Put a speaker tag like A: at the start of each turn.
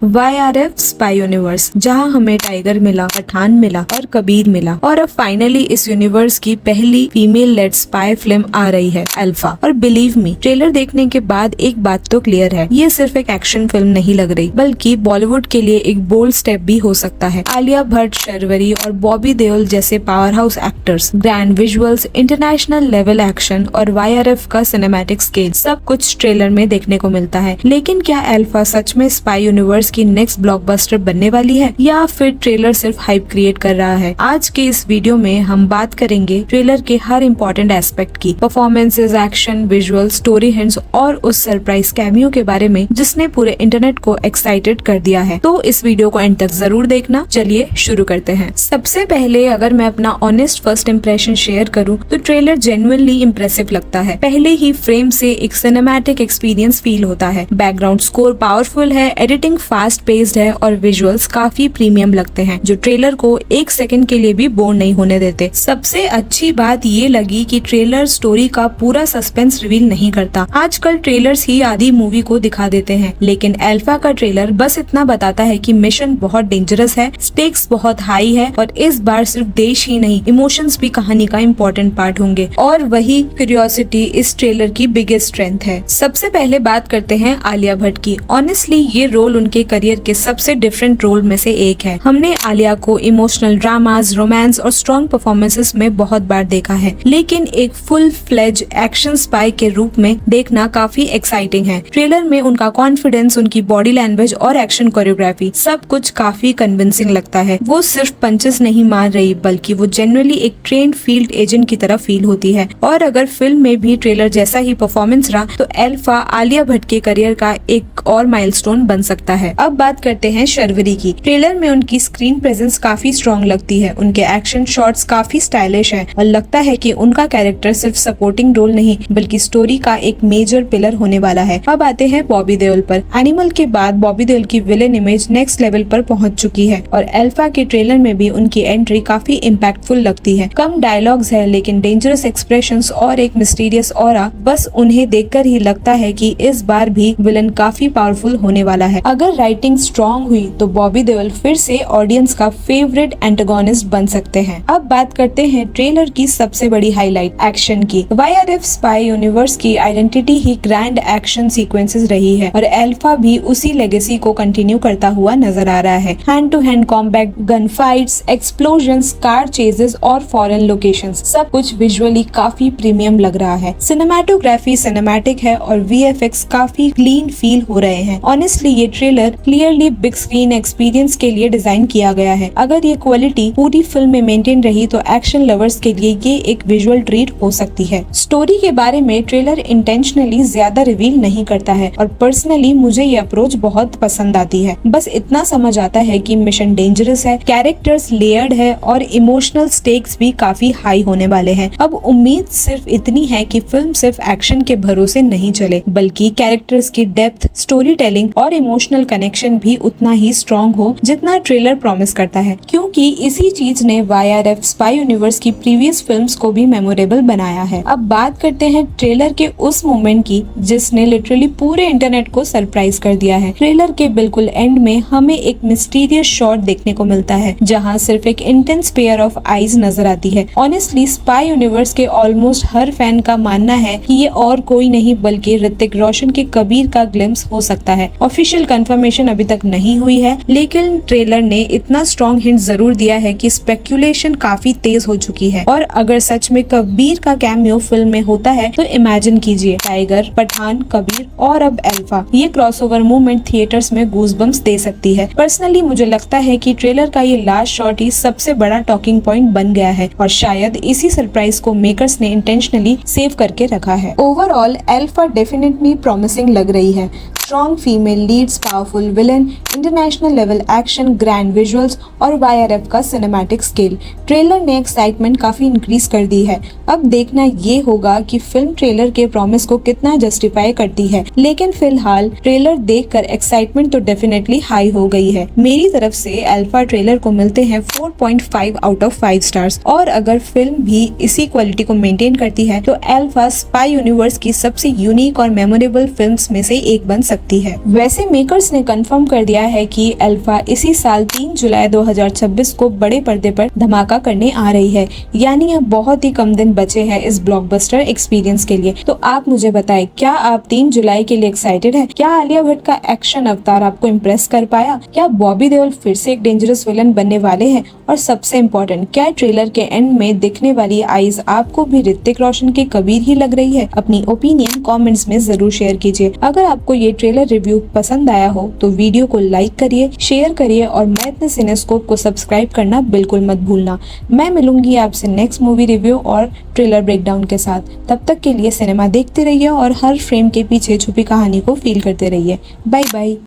A: YRF spy universe, जहां हमें tiger मिला, पठान मिला और कबीर मिला, और अब फाइनली इस यूनिवर्स की पहली फीमेल लेड स्पाई फिल्म आ रही है, अल्फा। और बिलीव मी, ट्रेलर देखने के बाद एक बात तो क्लियर है, ये सिर्फ एक एक्शन फिल्म नहीं लग रही, बल्कि बॉलीवुड के लिए एक बोल्ड स्टेप भी हो सकता है। आलिया भट्ट, शर्वरी और बॉबी देओल जैसे power house actors, grand visuals, international level action और YRF का सिनेमैटिक स्केल, सब कुछ ट्रेलर में देखने को मिलता है। लेकिन क्या अल्फा सच में स्पाई यूनिवर्स की नेक्स्ट ब्लॉकबस्टर बनने वाली है, या फिर ट्रेलर सिर्फ हाइप क्रिएट कर रहा है? आज के इस वीडियो में हम बात करेंगे ट्रेलर के हर इम्पोर्टेंट एस्पेक्ट की, performances, action, visual, story hints और उस सरप्राइज कैमियो के बारे में जिसने पूरे इंटरनेट को एक्साइटेड कर दिया है। तो इस वीडियो को एंड तक जरूर देखना। चलिए शुरू करते हैं। सबसे पहले अगर मैं अपना ऑनेस्ट फर्स्ट इम्प्रेशन शेयर करूँ तो ट्रेलर जेन्युइनली इम्प्रेसिव लगता है। पहले ही फ्रेम से एक सिनेमैटिक एक्सपीरियंस फील होता है। बैकग्राउंड स्कोर पावरफुल है, एडिटिंग फास्ट पेस्ड है और विजुअल्स काफी प्रीमियम लगते हैं, जो ट्रेलर को एक सेकंड के लिए भी बोर नहीं होने देते। सबसे अच्छी बात ये लगी कि ट्रेलर स्टोरी का पूरा सस्पेंस रिवील नहीं करता। आजकल ट्रेलर्स ही आधी मूवी को दिखा देते हैं, लेकिन अल्फा का ट्रेलर बस इतना बताता है कि मिशन बहुत डेंजरस है, स्टेक्स बहुत हाई है और इस बार सिर्फ देश ही नहीं, इमोशंस भी कहानी का इम्पोर्टेंट पार्ट होंगे। और वही क्यूरियोसिटी इस ट्रेलर की बिगेस्ट स्ट्रेंथ है। सबसे पहले बात करते हैं आलिया भट्ट की। ऑनेस्टली ये रोल उनके करियर के सबसे डिफरेंट रोल में से एक है। हमने आलिया को इमोशनल ड्रामास, रोमांस और स्ट्रॉन्ग परफॉर्मेंसेस में बहुत बार देखा है, लेकिन एक फुल फ्लेज एक्शन स्पाई के रूप में देखना काफी एक्साइटिंग है। ट्रेलर में उनका कॉन्फिडेंस, उनकी बॉडी लैंग्वेज और एक्शन कोरियोग्राफी सब कुछ काफी कन्विंसिंग लगता है। वो सिर्फ पंचेस नहीं मार रही, बल्कि वो जेन्युइनली एक ट्रेन्ड फील्ड एजेंट की तरह फील होती है। और अगर फिल्म में भी ट्रेलर जैसा ही परफॉर्मेंस रहा तो अल्फा आलिया भट्ट के करियर का एक और माइलस्टोन बन सकता है। अब बात करते हैं शर्वरी की। ट्रेलर में उनकी स्क्रीन प्रेजेंस काफी स्ट्रॉन्ग लगती है। उनके एक्शन शॉट्स काफी स्टाइलिश है और लगता है कि उनका कैरेक्टर सिर्फ सपोर्टिंग रोल नहीं, बल्कि स्टोरी का एक मेजर पिलर होने वाला है। अब आते हैं बॉबी देओल पर। एनिमल के बाद बॉबी देओल की विलेन इमेज नेक्स्ट लेवल पर पहुंच चुकी है और अल्फा के ट्रेलर में भी उनकी एंट्री काफी इम्पैक्टफुल लगती है। कम डायलॉग्स है, लेकिन डेंजरस एक्सप्रेशंस और एक मिस्टीरियस ऑरा, बस उन्हें देखकर ही लगता है कि इस बार भी विलन काफी पावरफुल होने वाला है। अगर राइटिंग स्ट्रॉन्ग हुई तो बॉबी देओल फिर से ऑडियंस का फेवरेट एंटागोनिस्ट बन सकते हैं। अब बात करते हैं ट्रेलर की सबसे बड़ी हाईलाइट, एक्शन की। YRF स्पाई यूनिवर्स की आइडेंटिटी ही ग्रैंड एक्शन सीक्वेंसेस रही है और अल्फा भी उसी लेगेसी को कंटिन्यू करता हुआ नजर आ रहा है। Hand to hand combat, gun fights, explosions, car chases और फॉरेन लोकेशंस, सब कुछ विजुअली काफी प्रीमियम लग रहा है। सिनेमाटोग्राफी सिनेमैटिक है और VFX काफी क्लीन फील हो रहे हैं। ऑनेस्टली ये trailer clearly big screen experience के लिए डिजाइन किया गया है। अगर ये क्वालिटी पूरी फिल्म में मेंटेन रही तो एक्शन लवर्स के लिए ये एक विजुअल ट्रीट हो सकती है। स्टोरी के बारे में ट्रेलर इंटेंशनली ज्यादा रिवील नहीं करता है और पर्सनली मुझे ये अप्रोच बहुत पसंद आती है। बस इतना समझ आता है कि मिशन डेंजरस है, कैरेक्टर्स लेयर्ड है और इमोशनल स्टेक्स भी काफी हाई होने वाले हैं। अब उम्मीद सिर्फ इतनी है कि फिल्म सिर्फ एक्शन के भरोसे नहीं चले, बल्कि कैरेक्टर्स की डेप्थ, स्टोरी टेलिंग और इमोशनल कनेक्शन भी उतना ही स्ट्रॉन्ग हो जितना ट्रेलर प्रॉमिस करता है, क्योंकि इसी चीज ने YRF स्पाई यूनिवर्स की प्रीवियस फिल्म्स को भी मेमोरेबल बनाया है। अब बात करते हैं ट्रेलर के उस मोमेंट की जिसने लिटरली पूरे इंटरनेट को सरप्राइज कर दिया है। ट्रेलर के बिल्कुल एंड में हमें एक मिस्टीरियस शॉट देखने को मिलता है, जहां सिर्फ एक इंटेंस पेयर ऑफ आईज नजर आती है। ऑनेस्टली स्पाई यूनिवर्स के ऑलमोस्ट हर फैन का मानना है कि ये और कोई नहीं बल्कि ऋतिक रोशन के कबीर का ग्लिम्स हो सकता है। ऑफिशियल कंफर्मेशन अभी तक नहीं हुई है, लेकिन ट्रेलर ने इतना स्ट्रॉन्ग हिंट जरूर दिया है कि स्पेक्यूलेशन काफी तेज हो चुकी है। और अगर सच में कबीर का कैमियो फिल्म में होता है तो इमेजिन कीजिए, टाइगर, पठान, कबीर और अब अल्फा, ये क्रॉसओवर मूवमेंट थिएटर्स में गूज़बम्प्स दे सकती है। पर्सनली मुझे लगता है कि ट्रेलर का ये लास्ट शॉट ही सबसे बड़ा टॉकिंग पॉइंट बन गया है और शायद इसी सरप्राइज को मेकर्स ने इंटेंशनली सेव करके रखा है। ओवरऑल अल्फा डेफिनेटली प्रॉमिसिंग लग रही है। Strong female leads, powerful villain, international level action, grand visuals और YRF का सिनेमैटिक स्केल, ट्रेलर ने एक्साइटमेंट काफी इंक्रीज कर दी है। अब देखना ये होगा कि फिल्म ट्रेलर के प्रॉमिस को कितना जस्टिफाई करती है, लेकिन फिलहाल ट्रेलर देखकर एक्साइटमेंट तो डेफिनेटली हाई हो गई है। मेरी तरफ से अल्फा ट्रेलर को मिलते हैं 4.5 आउट ऑफ 5 स्टार्स और अगर फिल्म भी इसी क्वालिटी को मेंटेन करती है तो अल्फा स्पाई यूनिवर्स की सबसे यूनिक और मेमोरेबल फिल्म्स में से एक बन सकती है। सकती है। वैसे मेकर्स ने कंफर्म कर दिया है कि अल्फा इसी साल 3 जुलाई 2026 को बड़े पर्दे पर धमाका करने आ रही है, यानी अब बहुत ही कम दिन बचे हैं इस ब्लॉकबस्टर एक्सपीरियंस के लिए। तो आप मुझे बताएं, क्या आप 3 जुलाई के लिए एक्साइटेड हैं? क्या आलिया भट्ट का एक्शन अवतार आपको इम्प्रेस कर पाया? क्या बॉबी देओल फिर से एक डेंजरस विलन बनने वाले हैं? और सबसे इम्पोर्टेंट, क्या ट्रेलर के एंड में दिखने वाली आईज आपको भी ऋतिक रोशन की कबीर ही लग रही है? अपनी ओपिनियन कमेंट्स में जरूर शेयर कीजिए। अगर आपको ये ट्रेलर रिव्यू पसंद आया हो तो वीडियो को लाइक करिए, शेयर करिए और मैथिली सिनेस्कोप को सब्सक्राइब करना बिल्कुल मत भूलना। मैं मिलूंगी आपसे नेक्स्ट मूवी रिव्यू और ट्रेलर ब्रेकडाउन के साथ। तब तक के लिए सिनेमा देखते रहिए और हर फ्रेम के पीछे छुपी कहानी को फील करते रहिए। Bye bye.